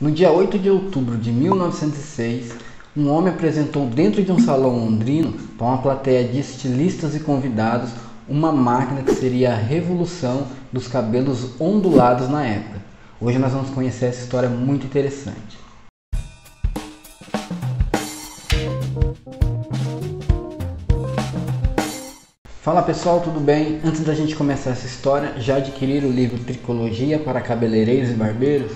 No dia 8 de outubro de 1906, um homem apresentou dentro de um salão londrino para uma plateia de estilistas e convidados uma máquina que seria a revolução dos cabelos ondulados na época. Hoje nós vamos conhecer essa história muito interessante. Fala pessoal, tudo bem? Antes da gente começar essa história, já adquiriram o livro Tricologia para Cabeleireiros e Barbeiros?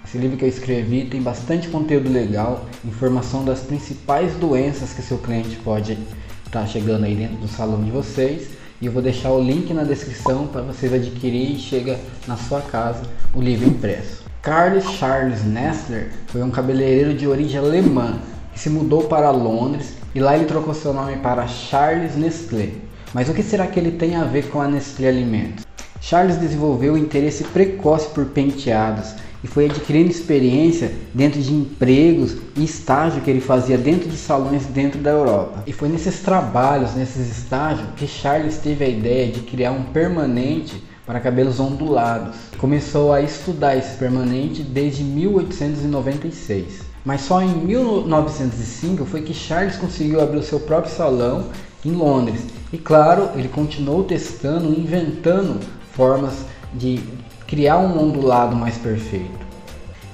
Esse livro que eu escrevi tem bastante conteúdo legal, informação das principais doenças que seu cliente pode estar chegando aí dentro do salão de vocês. E eu vou deixar o link na descrição para vocês adquirirem e chega na sua casa o livro impresso. Carl Charles Nestler foi um cabeleireiro de origem alemã que se mudou para Londres e lá ele trocou seu nome para Charles Nestlé. Mas o que será que ele tem a ver com a Nestlé Alimentos? Charles desenvolveu um interesse precoce por penteados e foi adquirindo experiência dentro de empregos e estágio que ele fazia dentro de salões dentro da Europa. E foi nesses trabalhos, nesses estágios, que Charles teve a ideia de criar um permanente para cabelos ondulados. Começou a estudar esse permanente desde 1896. Mas só em 1905 foi que Charles conseguiu abrir o seu próprio salão em Londres. E claro, ele continuou testando, inventando formas de criar um ondulado mais perfeito.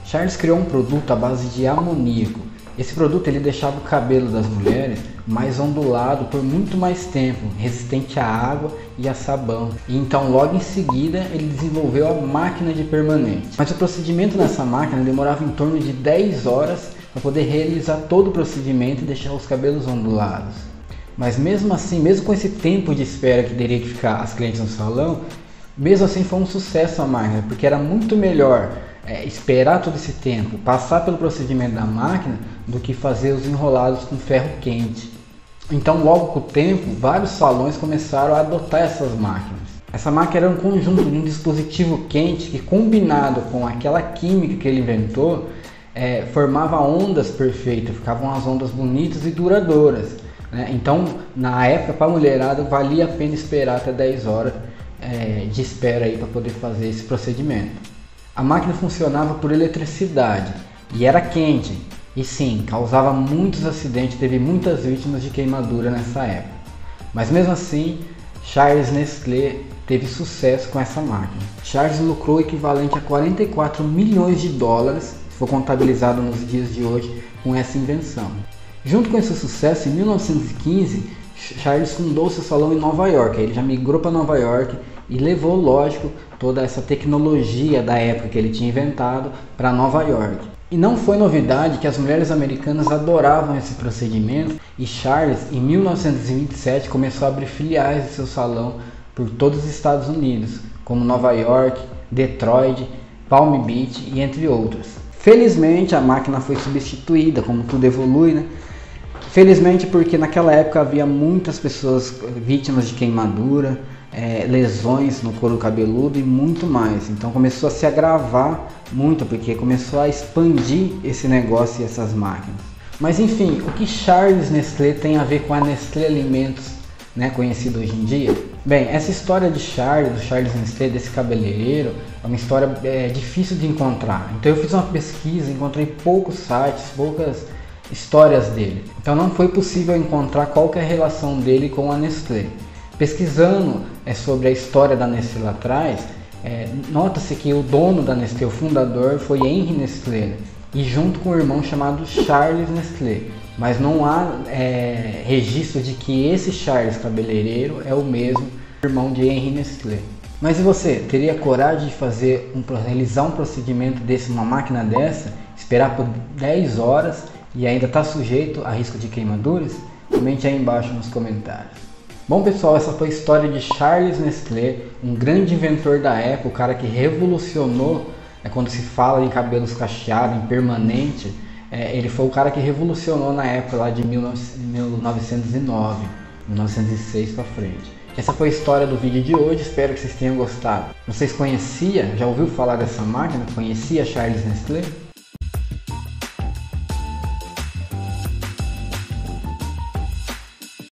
Charles criou um produto à base de amoníaco. Esse produto ele deixava o cabelo das mulheres mais ondulado por muito mais tempo, resistente à água e a sabão. E então logo em seguida ele desenvolveu a máquina de permanente. Mas o procedimento nessa máquina demorava em torno de 10 horas para poder realizar todo o procedimento e deixar os cabelos ondulados. Mas mesmo assim, mesmo com esse tempo de espera que teria que ficar as clientes no salão, mesmo assim foi um sucesso a máquina, porque era muito melhor esperar todo esse tempo, passar pelo procedimento da máquina, do que fazer os enrolados com ferro quente. Então logo com o tempo, vários salões começaram a adotar essas máquinas. Essa máquina era um conjunto de um dispositivo quente que, combinado com aquela química que ele inventou, formava ondas perfeitas, ficavam as ondas bonitas e duradouras. Então, na época, para a mulherada, valia a pena esperar até 10 horas de espera para poder fazer esse procedimento. A máquina funcionava por eletricidade e era quente. E sim, causava muitos acidentes, teve muitas vítimas de queimadura nessa época. Mas mesmo assim, Charles Nestlé teve sucesso com essa máquina. Charles lucrou o equivalente a 44 milhões de dólares, se for contabilizado nos dias de hoje, com essa invenção. Junto com esse sucesso, em 1915, Charles fundou seu salão em Nova York. Ele já migrou para Nova York e levou, lógico, toda essa tecnologia da época que ele tinha inventado para Nova York. E não foi novidade que as mulheres americanas adoravam esse procedimento e Charles, em 1927, começou a abrir filiais de seu salão por todos os Estados Unidos, como Nova York, Detroit, Palm Beach e entre outros. Felizmente a máquina foi substituída, como tudo evolui, né? Felizmente porque naquela época havia muitas pessoas vítimas de queimadura, lesões no couro cabeludo e muito mais. Então começou a se agravar muito, porque começou a expandir esse negócio e essas máquinas. Mas enfim, o que Charles Nestlé tem a ver com a Nestlé Alimentos, conhecido hoje em dia? Bem, essa história de do Charles Nestlé, desse cabeleireiro, é uma história difícil de encontrar. Então eu fiz uma pesquisa, encontrei poucos sites, poucas histórias dele. Então não foi possível encontrar qual que é a relação dele com a Nestlé. Pesquisando sobre a história da Nestlé lá atrás, nota-se que o dono da Nestlé, o fundador, foi Henry Nestlé, e junto com o irmão chamado Charles Nestlé. Mas não há registro de que esse Charles cabeleireiro é o mesmo irmão de Henry Nestlé. Mas e você, teria coragem de realizar um procedimento desse, uma máquina dessa, esperar por 10 horas e ainda está sujeito a risco de queimaduras? Comente aí embaixo nos comentários. Bom pessoal, essa foi a história de Charles Nestlé, um grande inventor da época, o cara que revolucionou, quando se fala em cabelos cacheados, em permanente, ele foi o cara que revolucionou na época lá de 1909, 1906 para frente. Essa foi a história do vídeo de hoje, espero que vocês tenham gostado. Vocês conheciam, já ouviu falar dessa máquina? Conhecia Charles Nestlé?